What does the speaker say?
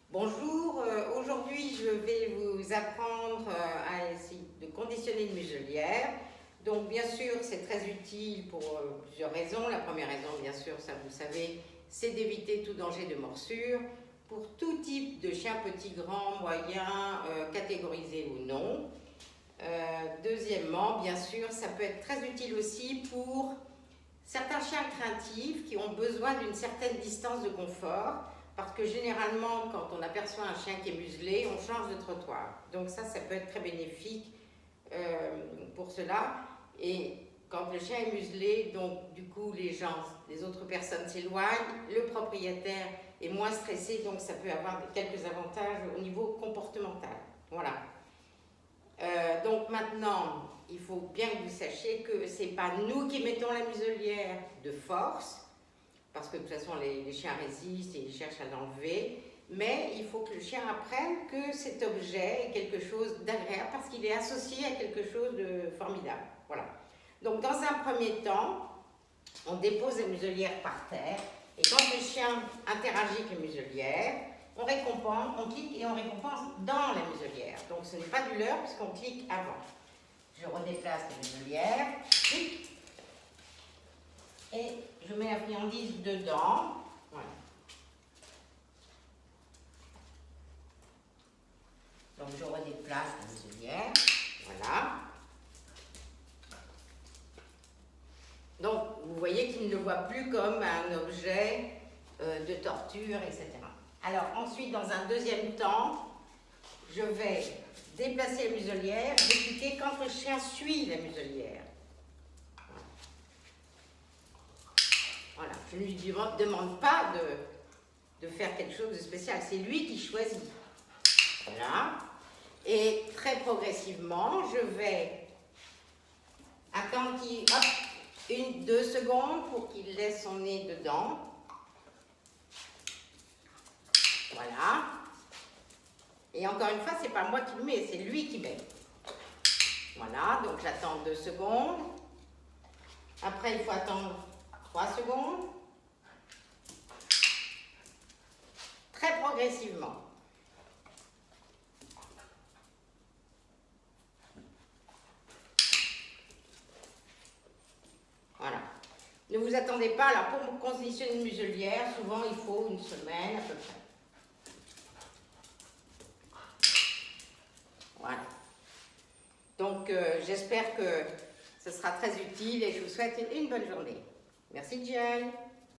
Bonjour, aujourd'hui je vais vous apprendre à essayer de conditionner une muselière. Donc bien sûr c'est très utile pour plusieurs raisons. La première raison bien sûr, ça vous le savez, c'est d'éviter tout danger de morsure pour tout type de chien, petit, grand, moyen, catégorisé ou non. Deuxièmement, bien sûr, ça peut être très utile aussi pour certains chiens craintifs qui ont besoin d'une certaine distance de confort, parce que généralement, quand on aperçoit un chien qui est muselé, on change de trottoir. Donc ça peut être très bénéfique pour cela. Et quand le chien est muselé, donc du coup, les autres personnes s'éloignent, le propriétaire est moins stressé, donc ça peut avoir quelques avantages au niveau comportemental. Voilà. Donc maintenant, il faut bien que vous sachiez que ce n'est pas nous qui mettons la muselière de force, parce que de toute façon les chiens résistent et ils cherchent à l'enlever, mais il faut que le chien apprenne que cet objet est quelque chose d'agréable parce qu'il est associé à quelque chose de formidable. Voilà. Donc dans un premier temps, on dépose la muselière par terre et quand le chien interagit avec la muselière, on clique et on récompense dans la muselière. Donc ce n'est pas du leurre puisqu'on clique avant. Je redéplace la muselière, clic, et je mets la friandise dedans. Voilà. Donc je redéplace la muselière. Voilà. Donc vous voyez qu'il ne le voit plus comme un objet de torture, etc. Alors ensuite, dans un deuxième temps, je vais déplacer la muselière et cliquer quand le chien suit la muselière. Voilà, je ne lui demande pas de faire quelque chose de spécial, c'est lui qui choisit. Voilà. Et très progressivement, je vais attendre qu'il... Hop, 1-2 secondes pour qu'il laisse son nez dedans. Voilà. Et encore une fois, c'est pas moi qui le mets, c'est lui qui met. Voilà, donc j'attends 2 secondes. Après, il faut attendre 3 secondes. Très progressivement. Voilà. Ne vous attendez pas, alors pour conditionner une muselière, souvent il faut 1 semaine à peu près. Voilà. Donc j'espère que ce sera très utile et je vous souhaite une bonne journée. Merci Jill.